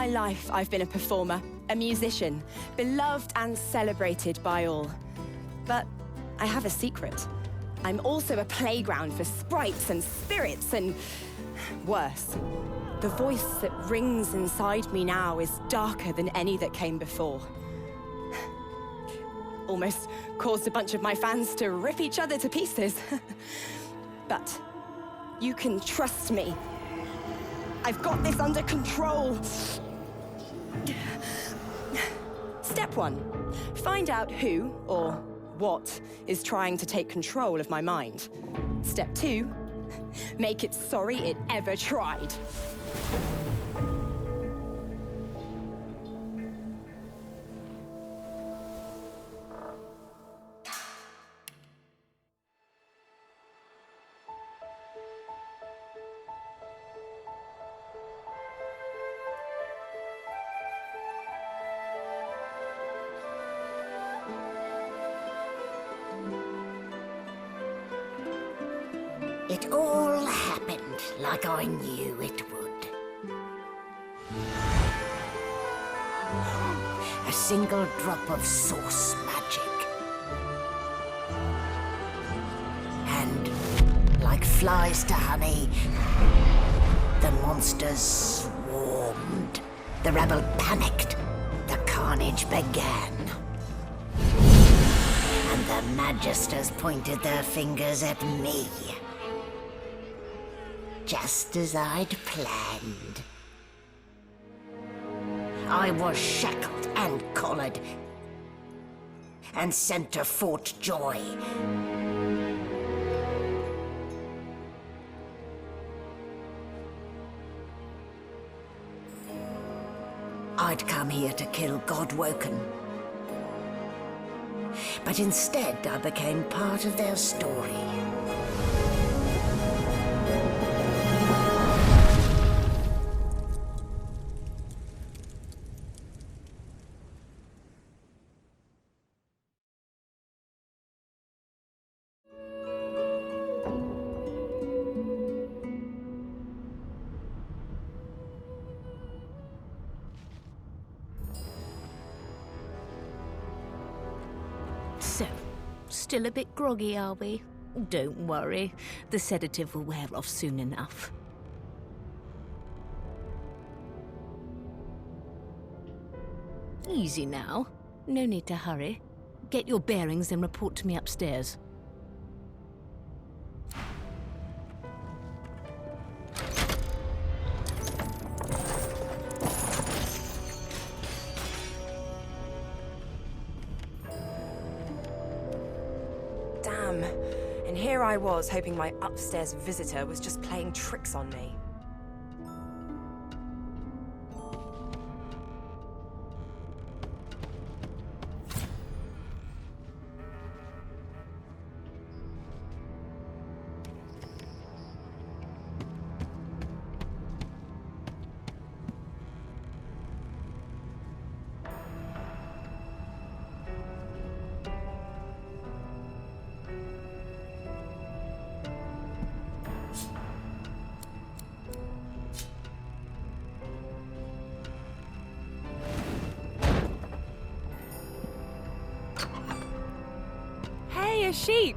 my life, I've been a performer, a musician, beloved and celebrated by all. But I have a secret. I'm also a playground for sprites and spirits and... worse. The voice that rings inside me now is darker than any that came before. Almost caused a bunch of my fans to rip each other to pieces. But you can trust me. I've got this under control. Step 1. Find out who, or what, is trying to take control of my mind. Step 2. Make it sorry it ever tried. It all happened like I knew it would. A single drop of source magic. And, like flies to honey, the monsters swarmed. The rebel panicked. The carnage began. And the Magisters pointed their fingers at me. Just as I'd planned. I was shackled and collared, and sent to Fort Joy. I'd come here to kill Godwoken. But instead, I became part of their story. So, still a bit groggy, are we? Don't worry, the sedative will wear off soon enough. Easy now. No need to hurry. Get your bearings and report to me upstairs. Damn. And here I was, hoping my upstairs visitor was just playing tricks on me. Hey, a sheep!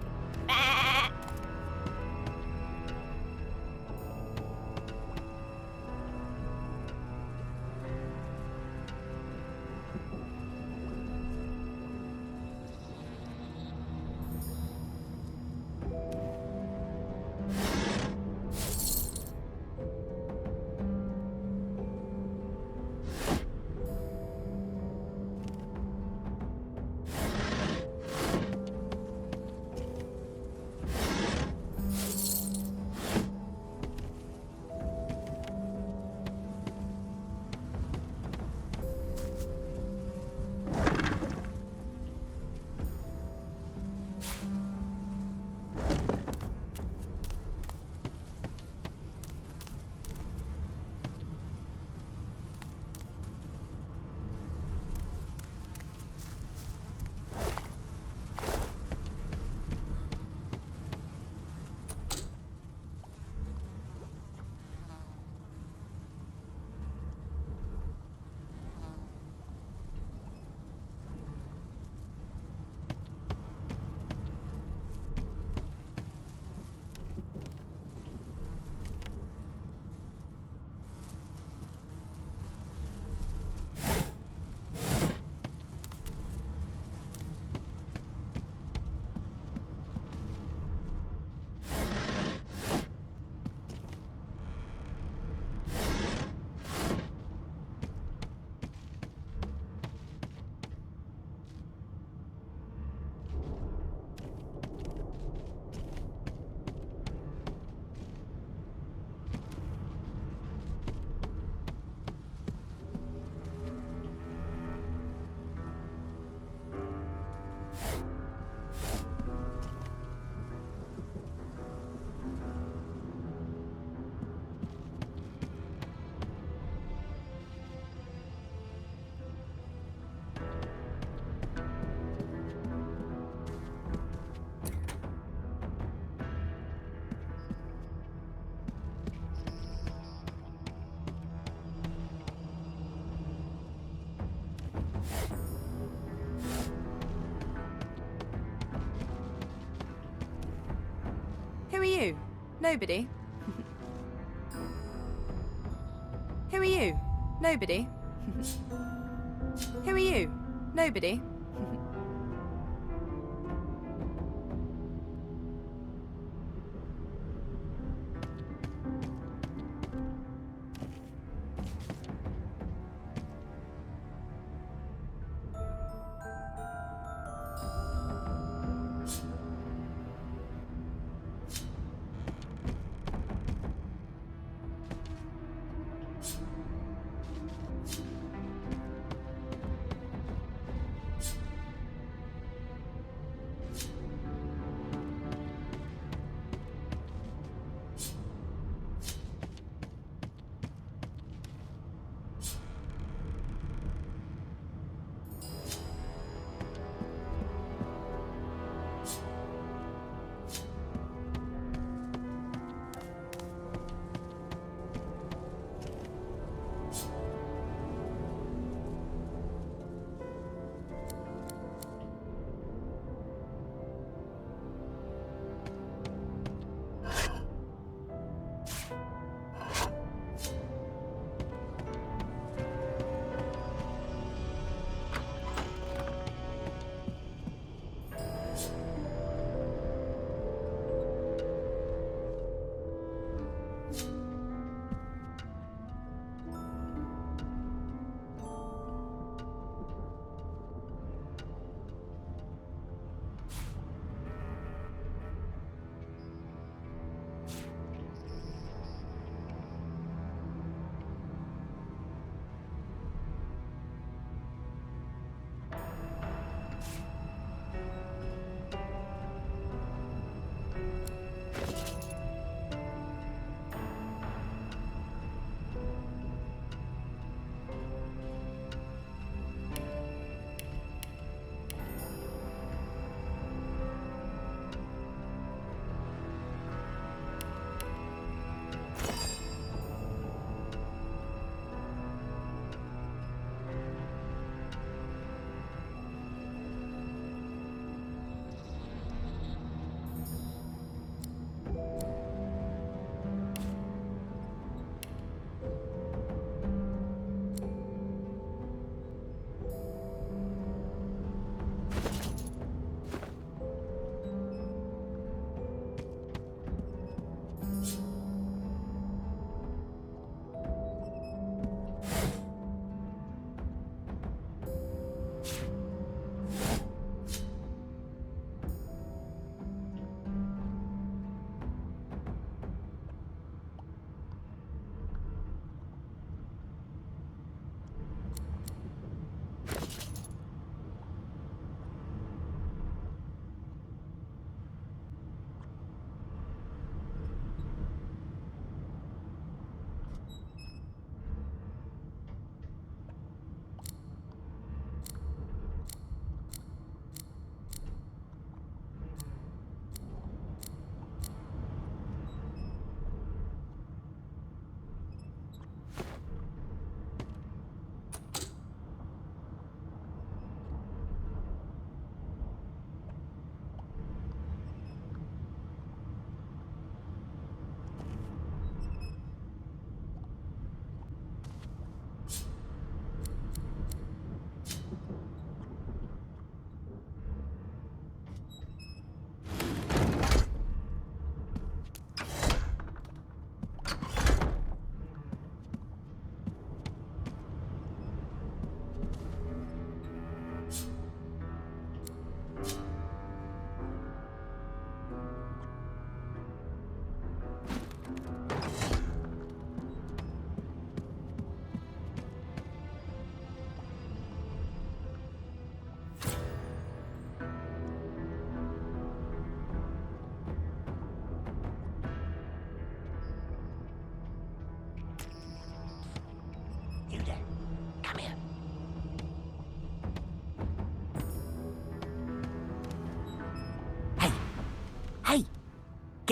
are you? Nobody? Who are you? Nobody? Who are you? Nobody?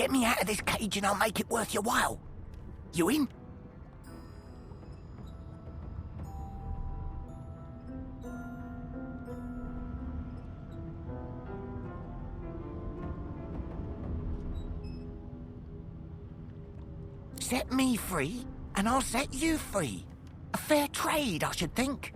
Get me out of this cage and I'll make it worth your while. You in? Set me free, and I'll set you free. A fair trade, I should think.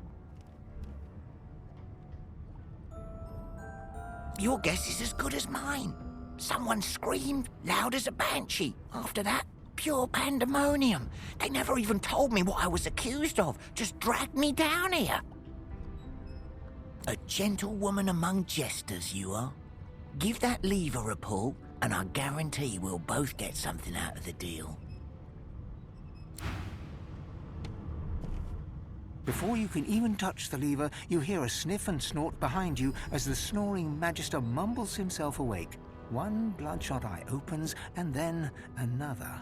Your guess is as good as mine. Someone screamed loud as a banshee. After that, pure pandemonium. They never even told me what I was accused of, just dragged me down here. A gentlewoman among jesters, you are. Give that lever a pull, and I guarantee we'll both get something out of the deal. Before you can even touch the lever, you hear a sniff and snort behind you as the snoring Magister mumbles himself awake. One bloodshot eye opens, and then another.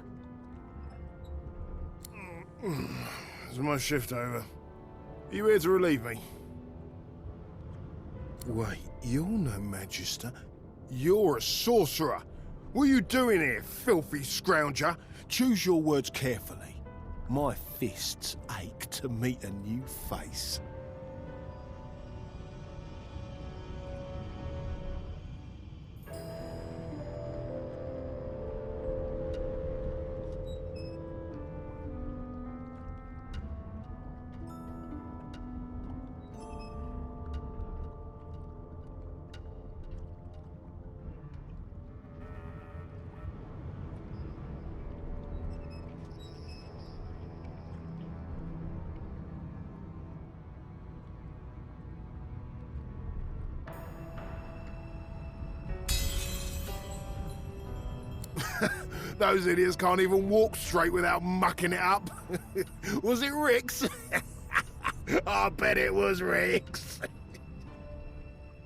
Is my shift over? Are you here to relieve me? Wait, you're no Magister. You're a sorcerer. What are you doing here, filthy scrounger? Choose your words carefully. My fists ache to meet a new face. Those idiots can't even walk straight without mucking it up. Was it Rick's? I bet it was Rick's.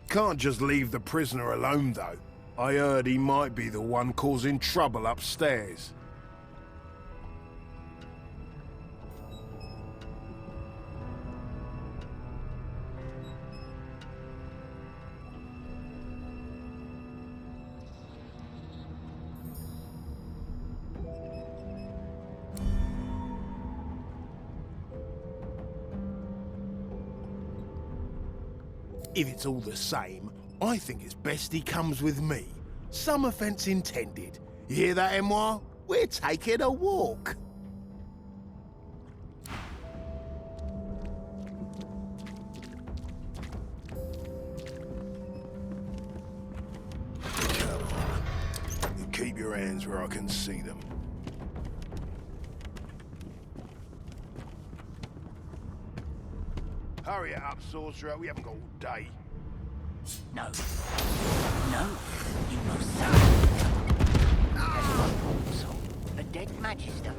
Can't just leave the prisoner alone, though. I heard he might be the one causing trouble upstairs. If it's all the same, I think it's best he comes with me. Some offence intended. You hear that, Emoire? We're taking a walk. Come on. Keep your hands where I can see them. Hurry it up, sorcerer. We haven't got all day. No. No, you must say. A dead Magister.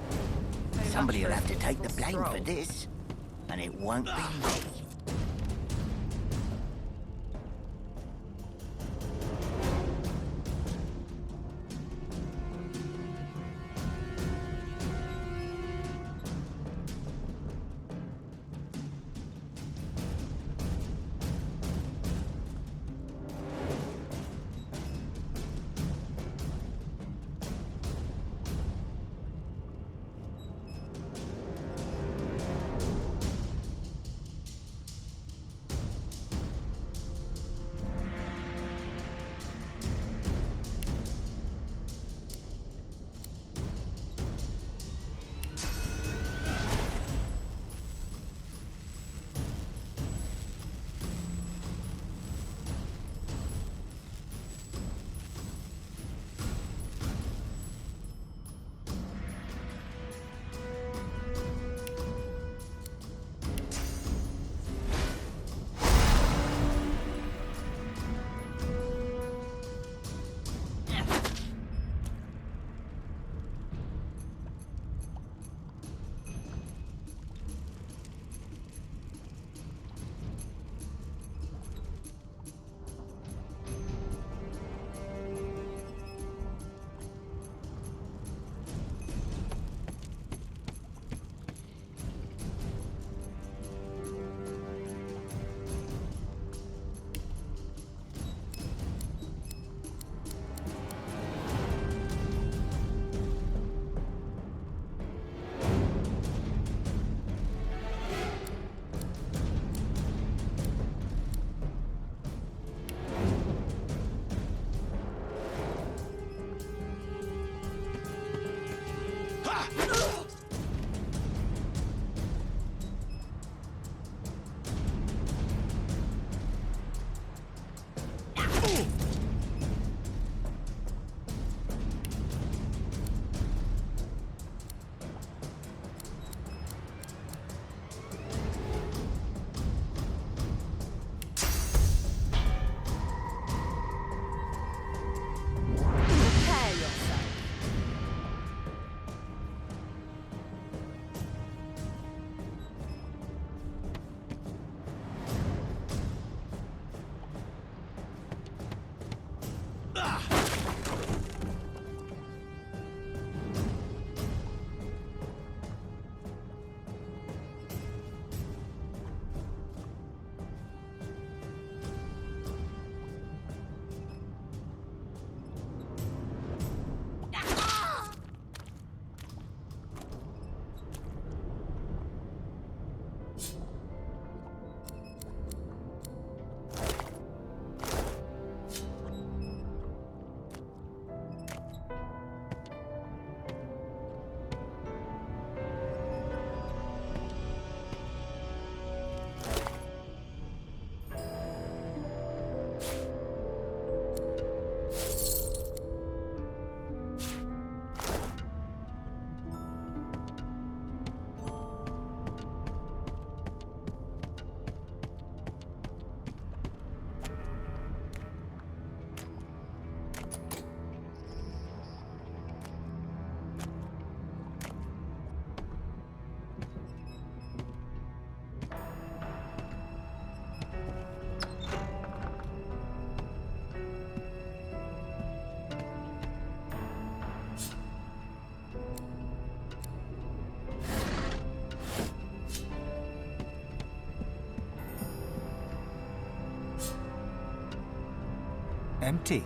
Somebody will have to take the blame for this, and it won't be me. Empty.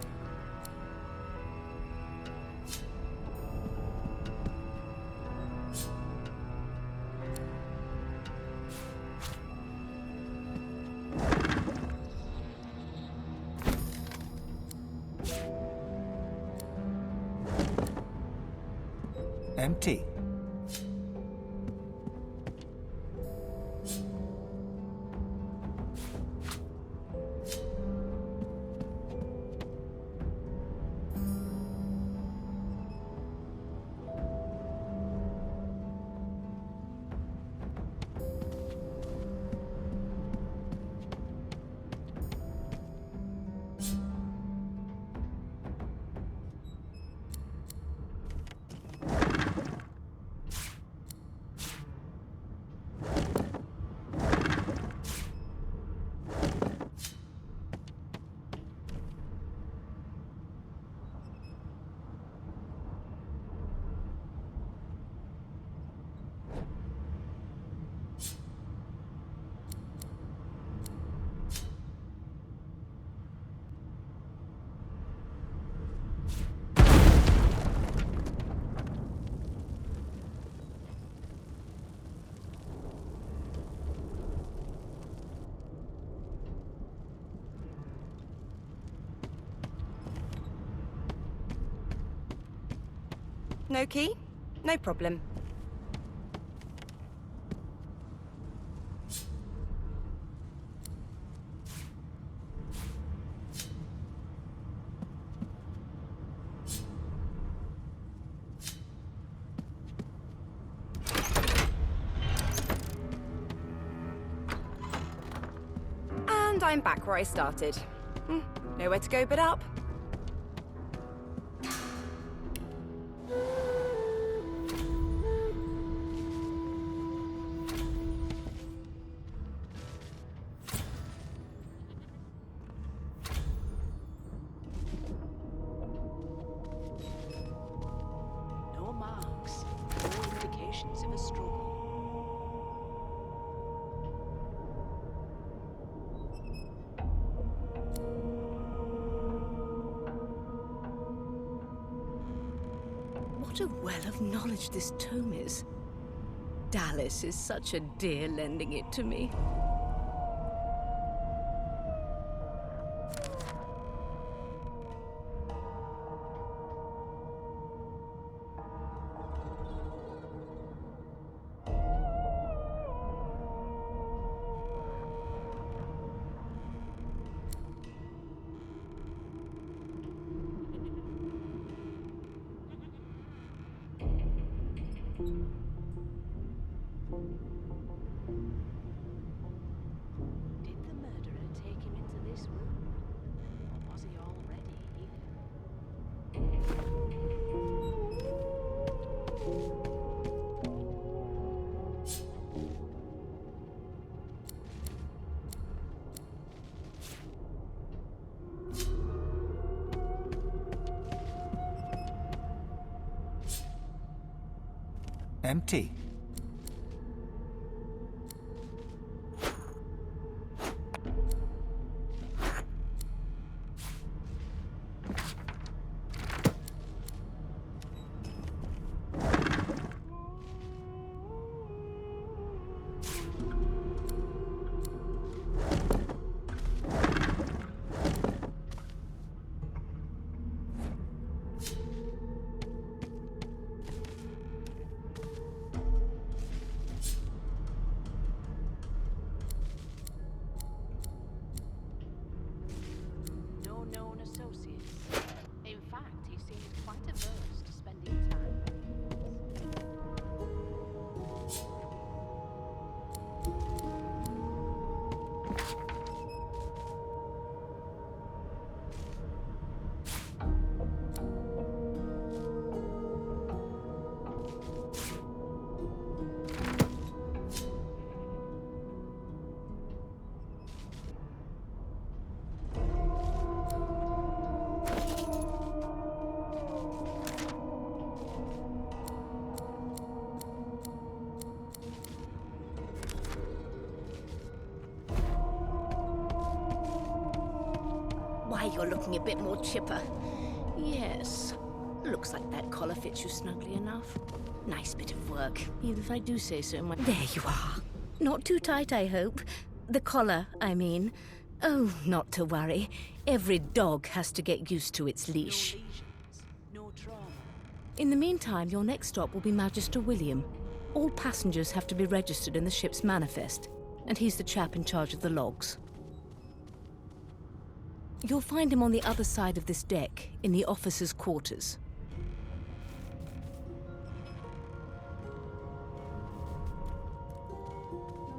Empty. No key? No problem. And I'm back where I started. Nowhere to go but up. No marks, no indications of a struggle. What a well of knowledge this tome is. Dallas is such a dear lending it to me. Did the murderer take him into this room? Or was he already here? Empty. you're looking a bit more chipper. Yes. Looks like that collar fits you snugly enough. Nice bit of work, even if I do say so myself. There you are. Not too tight, I hope. The collar, I mean. Oh, not to worry. Every dog has to get used to its leash. No trauma. In the meantime, your next stop will be Magister William. All passengers have to be registered in the ship's manifest, and he's the chap in charge of the logs. You'll find him on the other side of this deck, in the officers' quarters.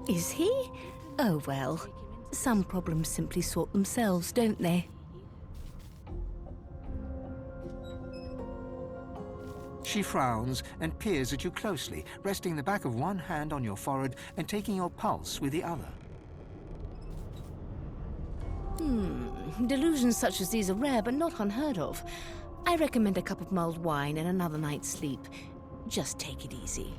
Is he? Oh well. Some problems simply sort themselves, don't they? She frowns and peers at you closely, resting the back of one hand on your forehead and taking your pulse with the other. Delusions such as these are rare, but not unheard of. I recommend a cup of mulled wine and another night's sleep. Just take it easy.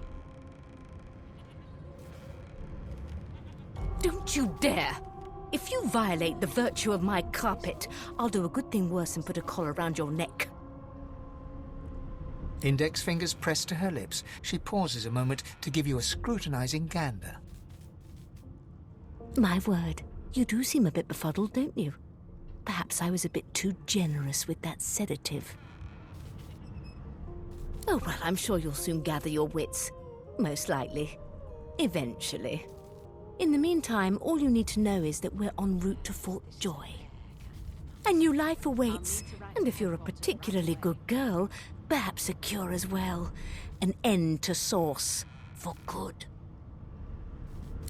Don't you dare! If you violate the virtue of my carpet, I'll do a good thing worse and put a collar around your neck. Index fingers pressed to her lips, she pauses a moment to give you a scrutinizing gander. My word, you do seem a bit befuddled, don't you? Perhaps I was a bit too generous with that sedative. Oh, well, I'm sure you'll soon gather your wits. Most likely. Eventually. In the meantime, all you need to know is that we're en route to Fort Joy. A new life awaits, and if you're a particularly good girl, perhaps a cure as well. An end to Source. For good.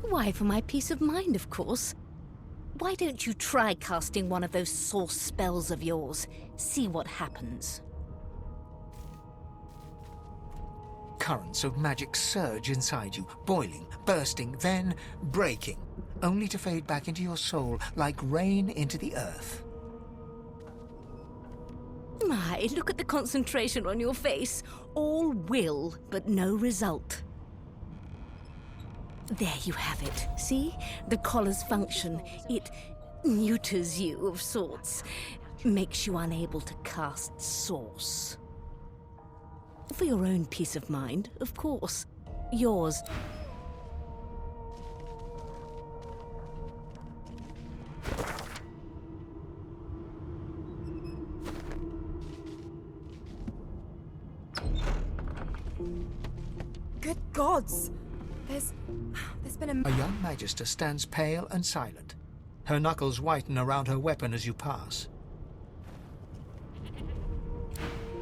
Why, for my peace of mind, of course. Why don't you try casting one of those Source spells of yours? See what happens. Currents of magic surge inside you, boiling, bursting, then breaking, only to fade back into your soul like rain into the earth. My, look at the concentration on your face. All will, but no result. There you have it. See? The collar's function. It neuters you of sorts. Makes you unable to cast Source. For your own peace of mind, of course. Yours. Good gods! There's been a... A young magister stands pale and silent. Her knuckles whiten around her weapon as you pass.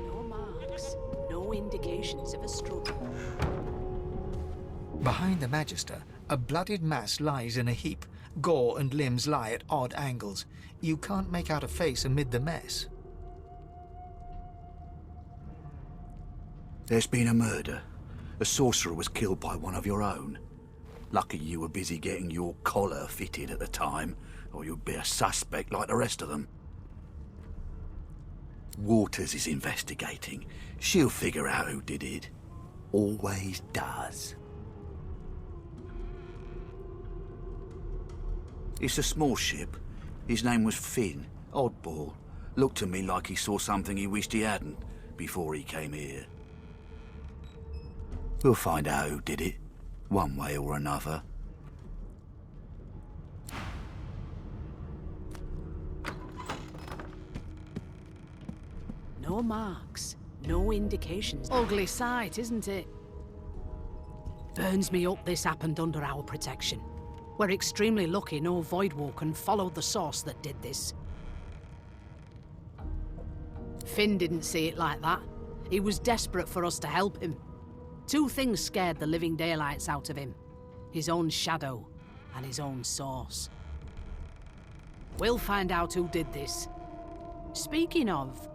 No marks. No indications of a struggle. Behind the magister, a bloodied mass lies in a heap. Gore and limbs lie at odd angles. You can't make out a face amid the mess. There's been a murder. A sorcerer was killed by one of your own. Lucky you were busy getting your collar fitted at the time, or you'd be a suspect like the rest of them. Waters is investigating. She'll figure out who did it. Always does. It's a small ship. His name was Finn. Oddball. Looked to me like he saw something he wished he hadn't before he came here. We'll find out who did it, one way or another. No marks. No indications. Ugly sight, isn't it? Burns me up this happened under our protection. We're extremely lucky no Voidwalker followed the source that did this. Finn didn't see it like that. He was desperate for us to help him. Two things scared the living daylights out of him. His own shadow and his own source. We'll find out who did this. Speaking of...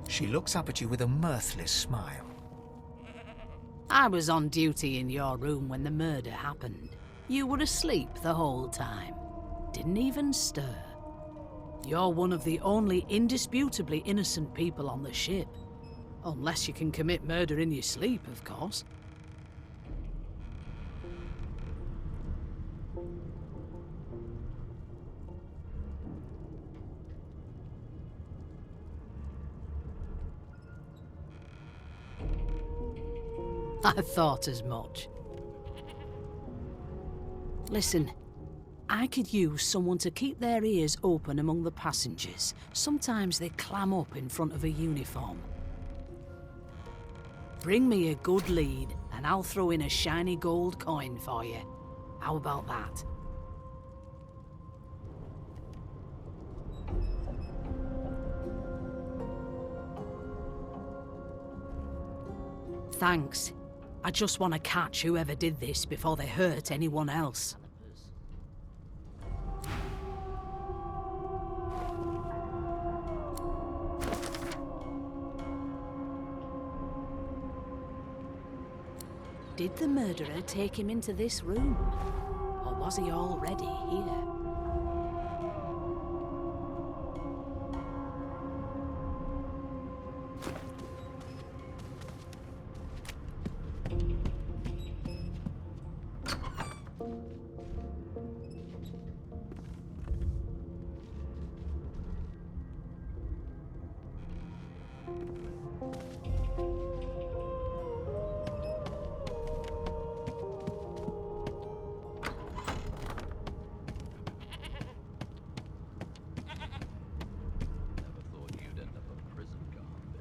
She looks up at you with a mirthless smile. I was on duty in your room when the murder happened. You were asleep the whole time. Didn't even stir. You're one of the only indisputably innocent people on the ship. Unless you can commit murder in your sleep, of course. I thought as much. Listen, I could use someone to keep their ears open among the passengers. Sometimes they clam up in front of a uniform. Bring me a good lead, and I'll throw in a shiny gold coin for you. How about that? Thanks. I just want to catch whoever did this before they hurt anyone else. Did the murderer take him into this room? Or was he already here?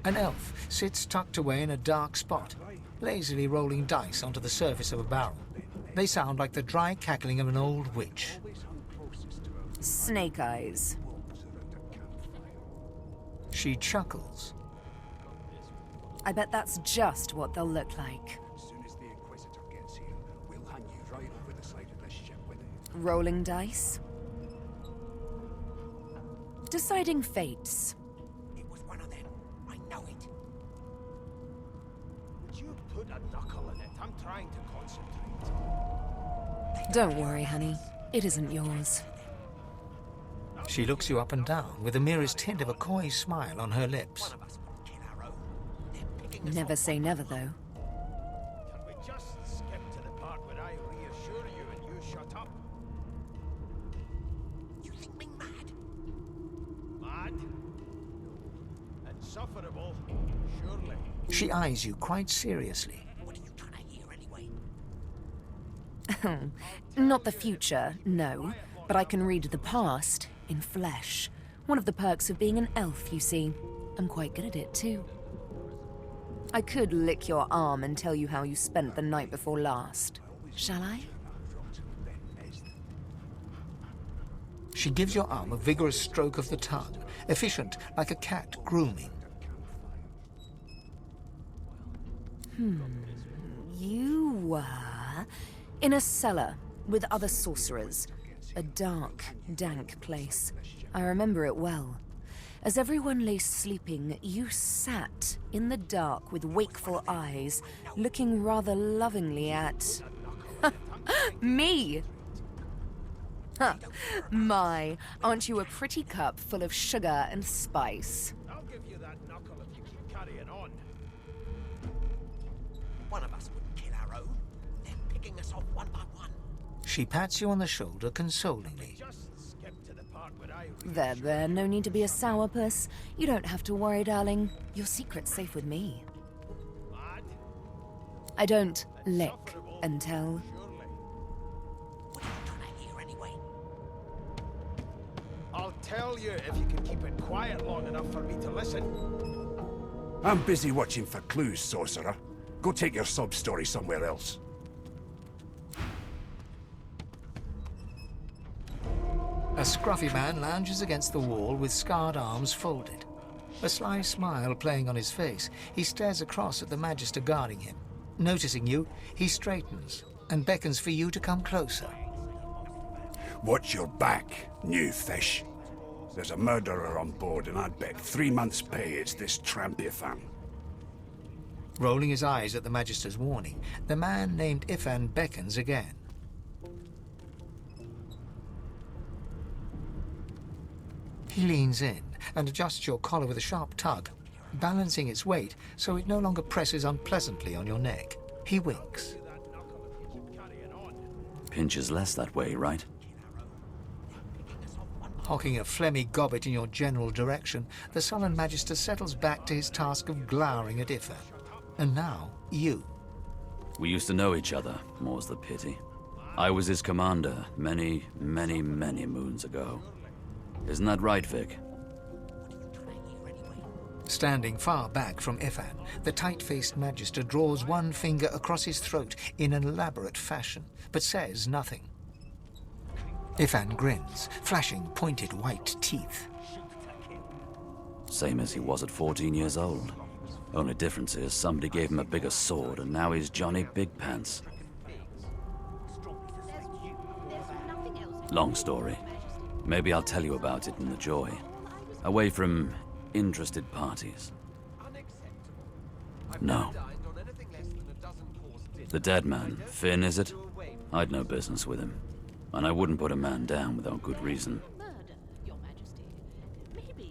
An elf sits tucked away in a dark spot, lazily rolling dice onto the surface of a barrel. They sound like the dry cackling of an old witch. Snake eyes. She chuckles. I bet that's just what they'll look like. Rolling dice. Deciding fates. It was one of them. I know it. Would you put a knuckle in it? I'm trying to concentrate. Don't worry, honey. It isn't yours. She looks you up and down with the merest hint of a coy smile on her lips. Never say never, though. Can we just skip to the part where I reassure you and you shut up? You think me mad? Mad? Insufferable, surely. She eyes you quite seriously. What are you trying to hear anyway? Not the future, no. But I can read the past in flesh. One of the perks of being an elf, you see. I'm quite good at it, too. I could lick your arm and tell you how you spent the night before last. Shall I? She gives your arm a vigorous stroke of the tongue, efficient like a cat grooming. You were in a cellar with other sorcerers. A dark, dank place. I remember it well. As everyone lay sleeping, you sat in the dark with wakeful eyes, looking rather lovingly at... me! Huh. My, aren't you a pretty cup full of sugar and spice? I'll give you that knuckle if you keep carrying on. One of us would kill our own. They're picking us off one by one. She pats you on the shoulder consolingly. Just skip to the part where I There, no need to be a sourpuss. You don't have to worry, darling. Your secret's safe with me. mad. I don't lick and tell. Surely. What are you trying to hear anyway? I'll tell you if you can keep it quiet long enough for me to listen. I'm busy watching for clues, sorcerer. Go take your sub-story somewhere else. A scruffy man lounges against the wall with scarred arms folded. A sly smile playing on his face, he stares across at the Magister guarding him. Noticing you, he straightens and beckons for you to come closer. Watch your back, new fish. There's a murderer on board, and I'd bet 3 months' pay it's this trampy fan. Rolling his eyes at the Magister's warning, the man named Ifan beckons again. He leans in and adjusts your collar with a sharp tug, balancing its weight so it no longer presses unpleasantly on your neck. He winks. Pinches less that way, right? Hocking a phlegmy gobbet in your general direction, the sullen Magister settles back to his task of glowering at Ifan. And now, you. We used to know each other, more's the pity. I was his commander many, many, many moons ago. Isn't that right, Vic? Standing far back from Ifan, the tight-faced Magister draws one finger across his throat in an elaborate fashion, but says nothing. Ifan grins, flashing pointed white teeth. Same as he was at 14 years old. Only difference is somebody gave him a bigger sword and now he's Johnny Big Pants. Long story. Maybe I'll tell you about it in the Joy. Away from interested parties. No. The dead man, Finn, is it? I'd no business with him. And I wouldn't put a man down without good reason.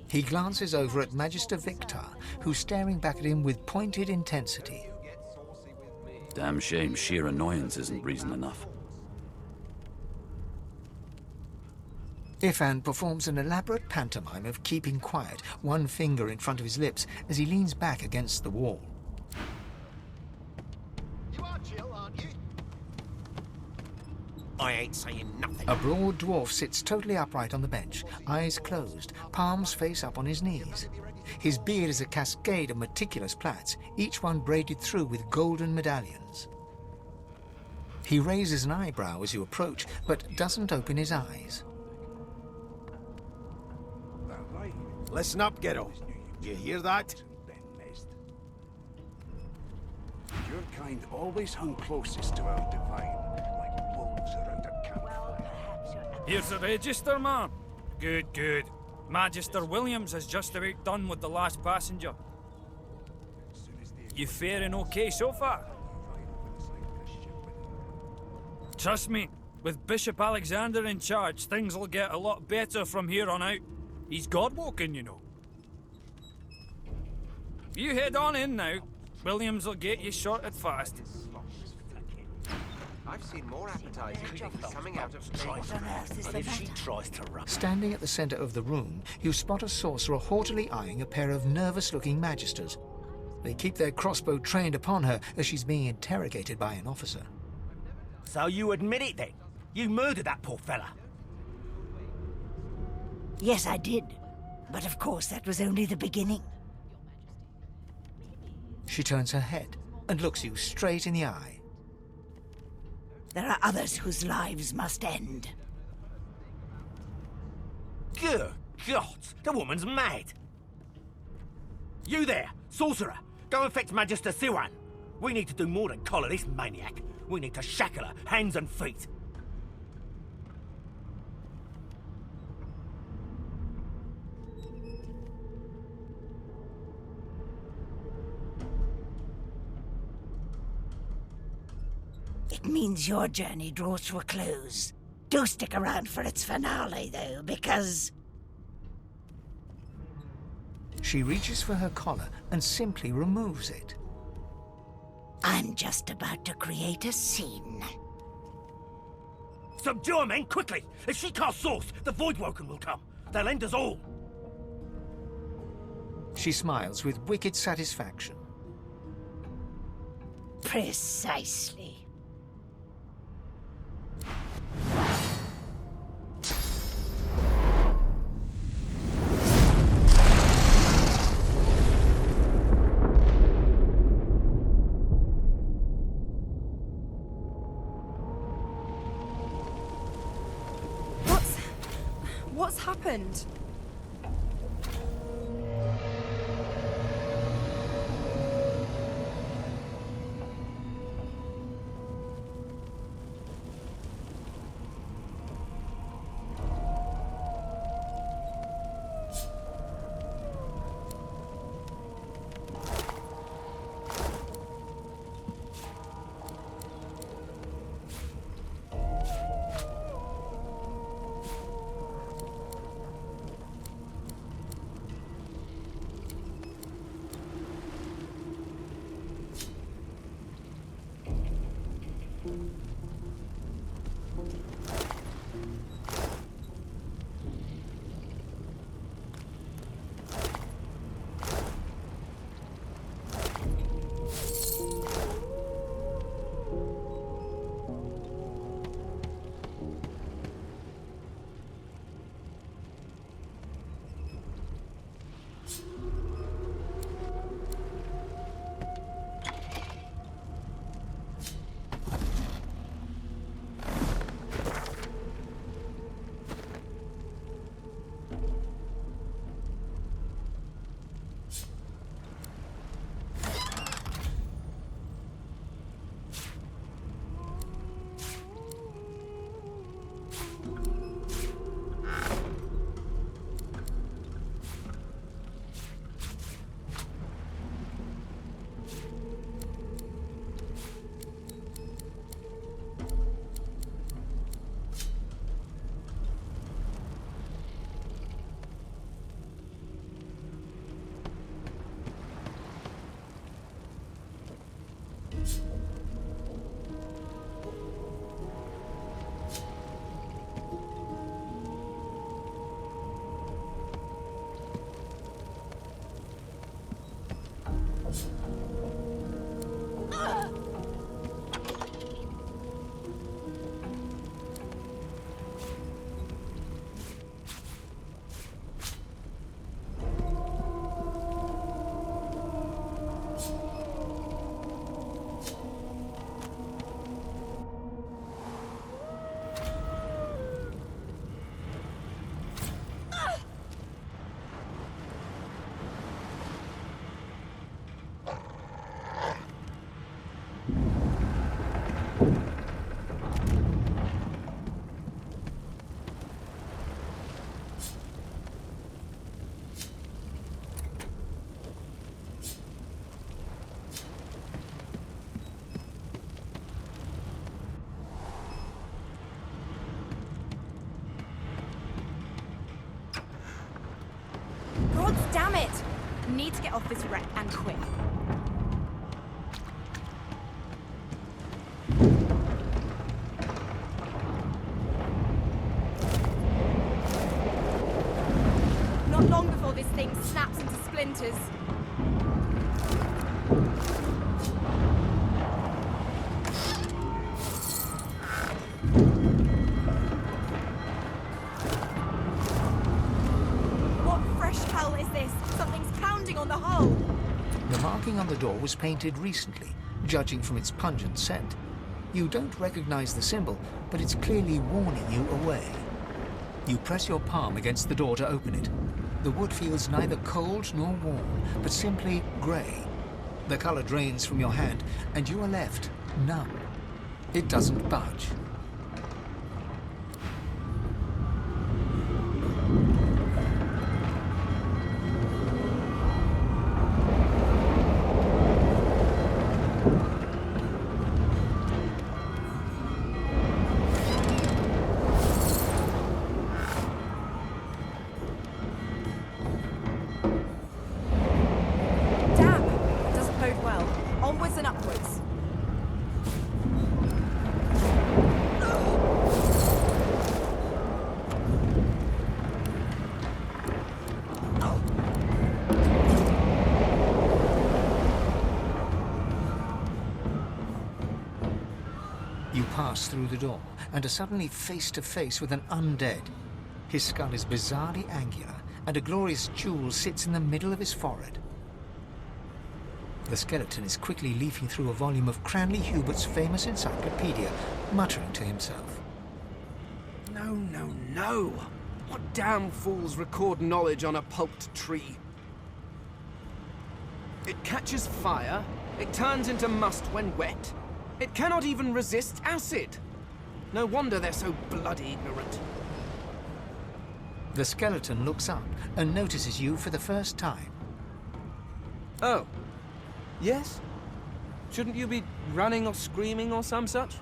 He glances over at Magister Victor, who's staring back at him with pointed intensity. Damn shame sheer annoyance isn't reason enough. Ifan performs an elaborate pantomime of keeping quiet, one finger in front of his lips as he leans back against the wall. You are chill, aren't you? I ain't saying nothing. A broad dwarf sits totally upright on the bench, eyes closed, palms face up on his knees. His beard is a cascade of meticulous plaits, each one braided through with golden medallions. He raises an eyebrow as you approach, but doesn't open his eyes. Listen up, Ghetto. You hear that? Your kind always hung closest to our divine, like wolves around a campfire. Here's the register, ma'am. Good, good. Magister Williams is just about done with the last passenger. You faring okay so far? Trust me, with Bishop Alexander in charge, things will get a lot better from here on out. He's God-walking, you know. You head on in now. Williams will get you sorted fast. I've seen more appetizing things coming out of Standing at the center of the room, you spot a sorcerer haughtily eyeing a pair of nervous-looking magisters. They keep their crossbow trained upon her as she's being interrogated by an officer. So you admit it then? You murdered that poor fella? Yes, I did. But of course, that was only the beginning. She turns her head and looks you straight in the eye. There are others whose lives must end. Good God, the woman's mad. You there, sorcerer, go and fetch Magister Siwan. We need to do more than collar this maniac. We need to shackle her, hands and feet. It means your journey draws to a close. Do stick around for its finale, though, because... She reaches for her collar and simply removes it. I'm just about to create a scene. Subdue her, men, quickly! If she casts Source, the Voidwoken will come. They'll end us all. She smiles with wicked satisfaction. Precisely. What's happened? God damn it! Need to get off this wreck and quick. Not long before this thing snaps into splinters. The marking on the door was painted recently, judging from its pungent scent. You don't recognize the symbol, but it's clearly warning you away. You press your palm against the door to open it. The wood feels neither cold nor warm, but simply grey. The color drains from your hand, and you are left numb. It doesn't budge. You pass through the door and are suddenly face to face with an undead. His skull is bizarrely angular, and a glorious jewel sits in the middle of his forehead. The skeleton is quickly leafing through a volume of Cranley Hubert's famous encyclopedia, muttering to himself. No, no, no! What damn fools record knowledge on a pulped tree? It catches fire, it turns into must when wet, it cannot even resist acid. No wonder they're so bloody ignorant. The skeleton looks up and notices you for the first time. Oh. Yes? Shouldn't you be running or screaming or some such?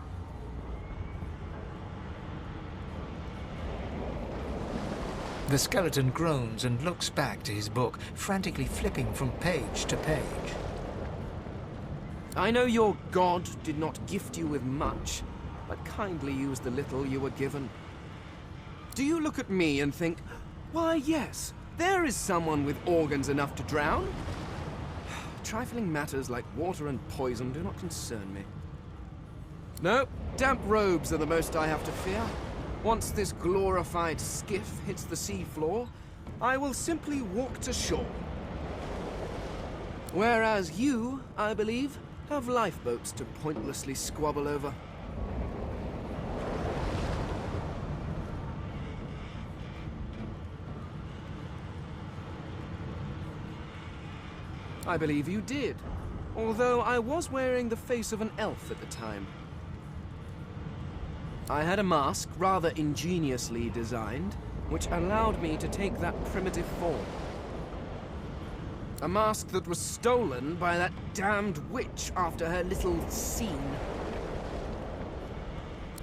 The skeleton groans and looks back to his book, frantically flipping from page to page. I know your god did not gift you with much, but kindly used the little you were given. Do you look at me and think, why yes, there is someone with organs enough to drown? Trifling matters like water and poison do not concern me. No, damp robes are the most I have to fear. Once this glorified skiff hits the sea floor, I will simply walk to shore. Whereas you, I believe, have lifeboats to pointlessly squabble over. I believe you did, although I was wearing the face of an elf at the time. I had a mask rather ingeniously designed, which allowed me to take that primitive form. A mask that was stolen by that damned witch after her little scene.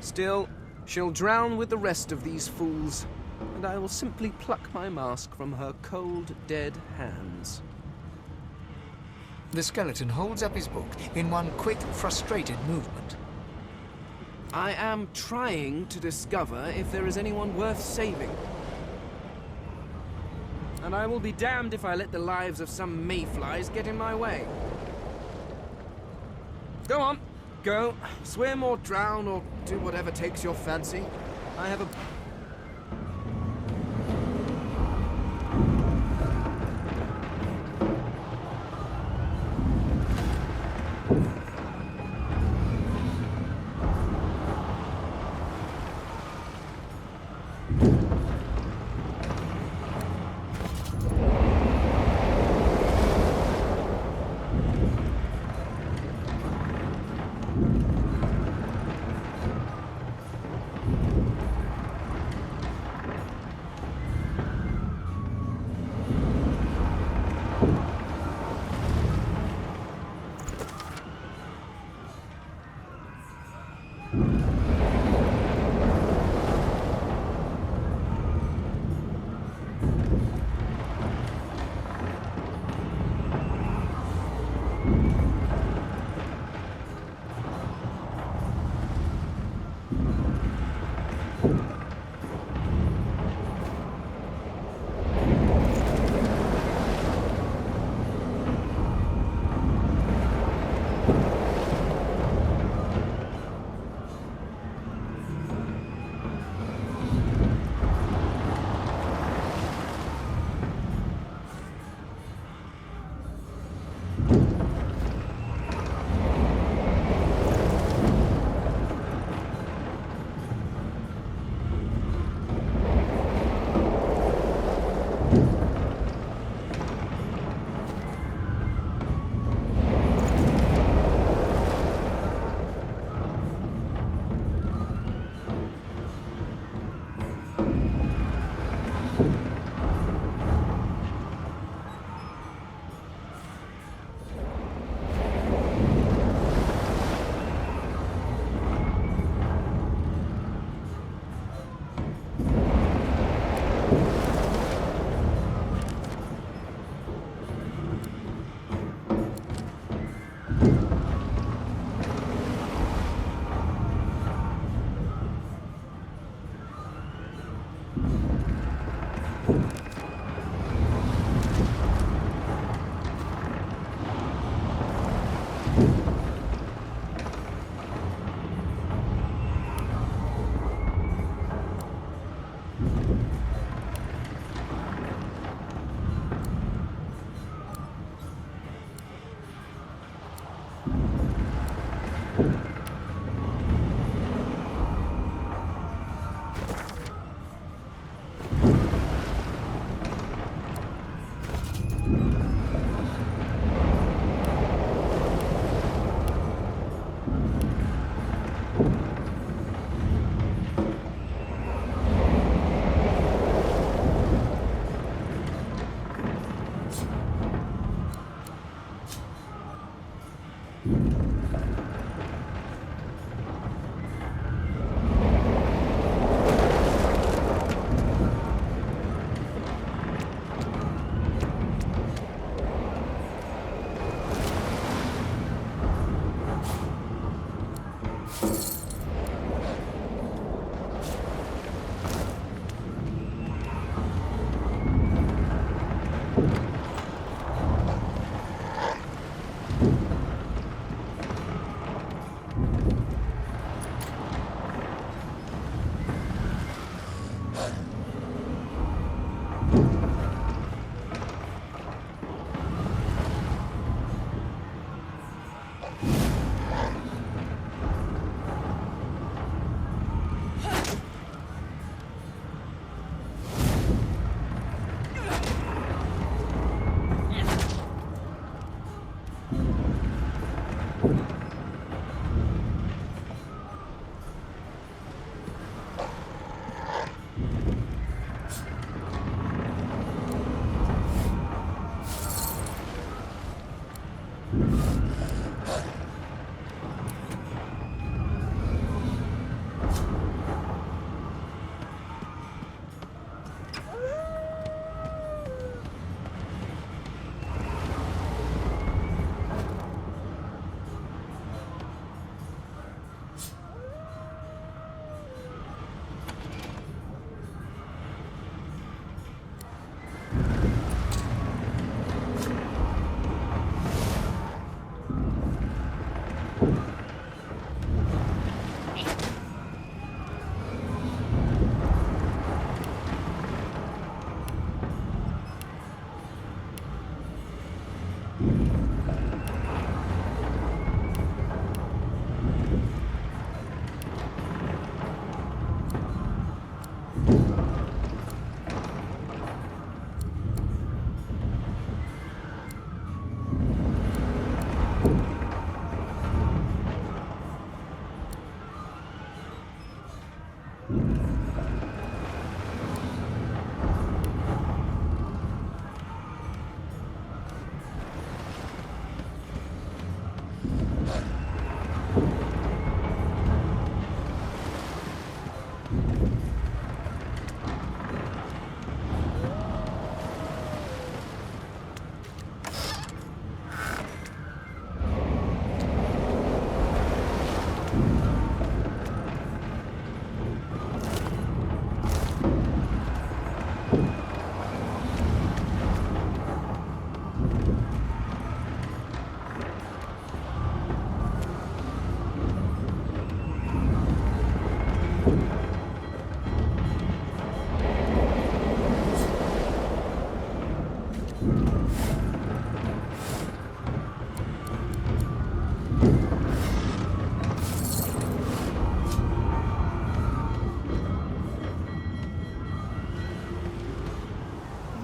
Still, she'll drown with the rest of these fools, and I will simply pluck my mask from her cold, dead hands. The skeleton holds up his book in one quick, frustrated movement. I am trying to discover if there is anyone worth saving. And I will be damned if I let the lives of some mayflies get in my way. Go on, go. Swim or drown or do whatever takes your fancy. I have a...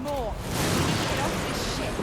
More. Get off this ship.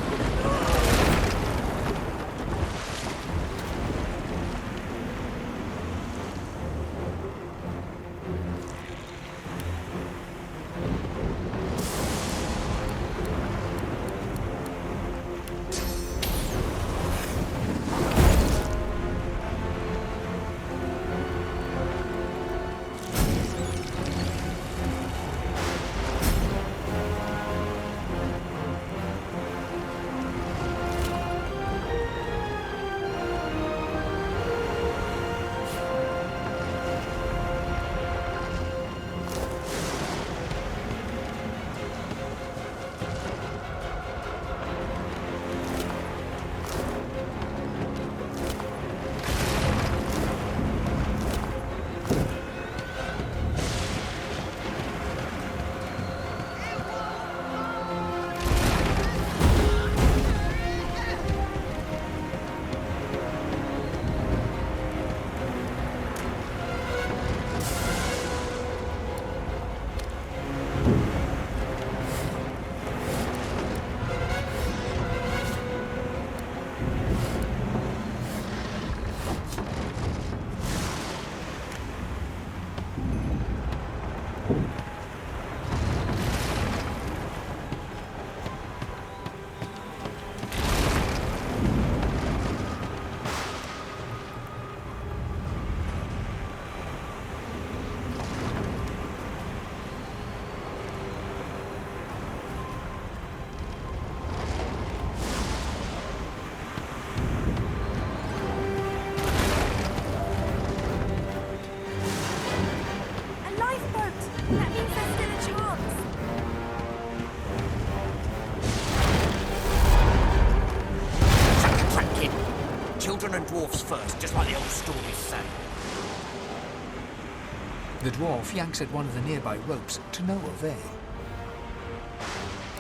Children and dwarfs first, just like the old stories say. The dwarf yanks at one of the nearby ropes to no avail. You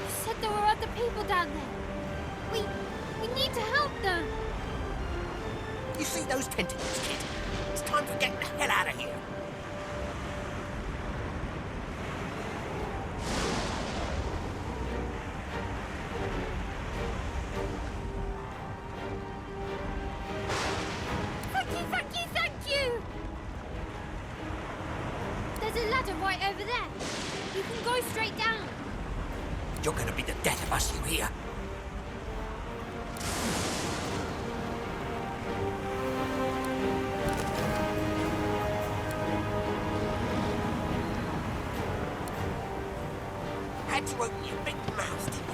said there were other people down there. We need to help them. You see those tentacles, kid? It's time for getting the hell out of here. Thank you! There's a ladder right over there. You can go straight down. You're gonna be the death of us, you hear? Had to open your big mouth, didn't you?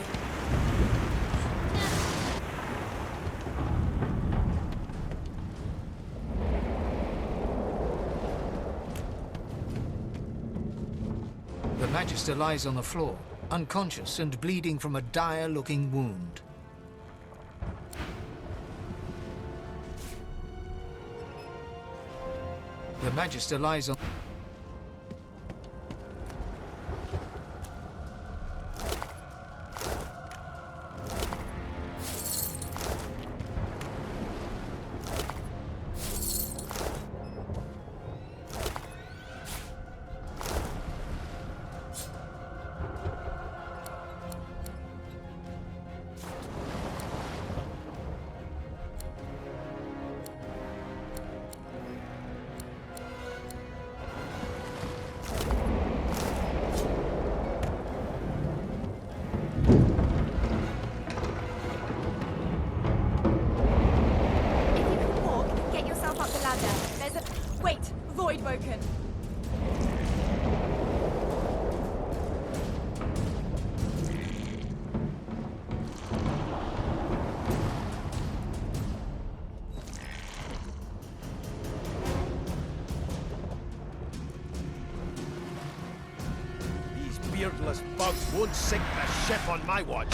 The Magister lies on the floor, unconscious and bleeding from a dire-looking wound. The Magister lies on... Voidwoken. These beardless bugs won't sink the ship on my watch.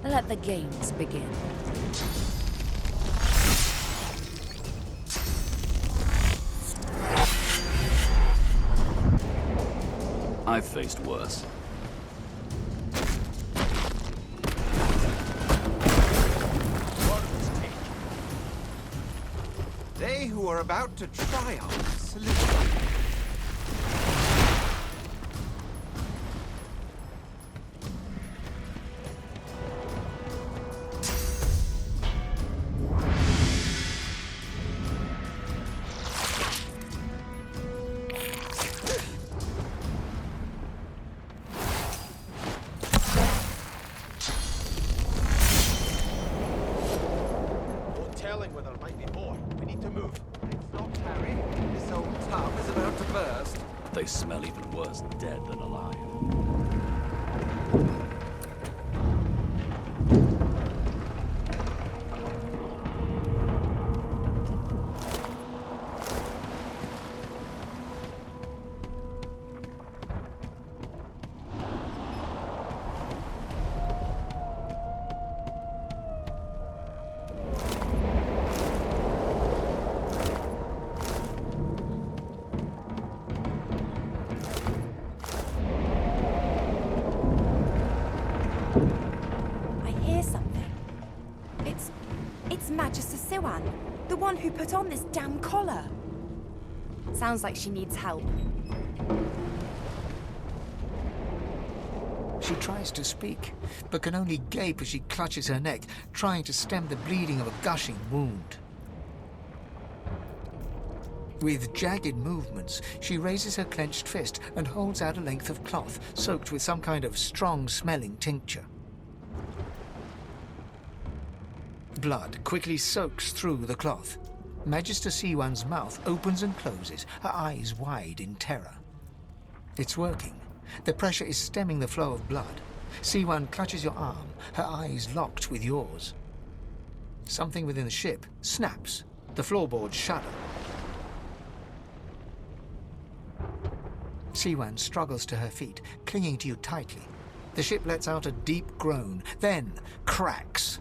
Let the games begin. I've faced worse. They who are about to triumph salute. Telling where there might be more. We need to move. It's not Harry. This old tub is about to burst. They smell even worse dead than alive. It's Magister Siwan, the one who put on this damn collar. Sounds like she needs help. She tries to speak, but can only gape as she clutches her neck, trying to stem the bleeding of a gushing wound. With jagged movements, she raises her clenched fist and holds out a length of cloth, soaked with some kind of strong-smelling tincture. Blood quickly soaks through the cloth. Magister Siwan's mouth opens and closes, her eyes wide in terror. It's working. The pressure is stemming the flow of blood. Siwan clutches your arm, her eyes locked with yours. Something within the ship snaps. The floorboards shudder. Siwan struggles to her feet, clinging to you tightly. The ship lets out a deep groan, then cracks.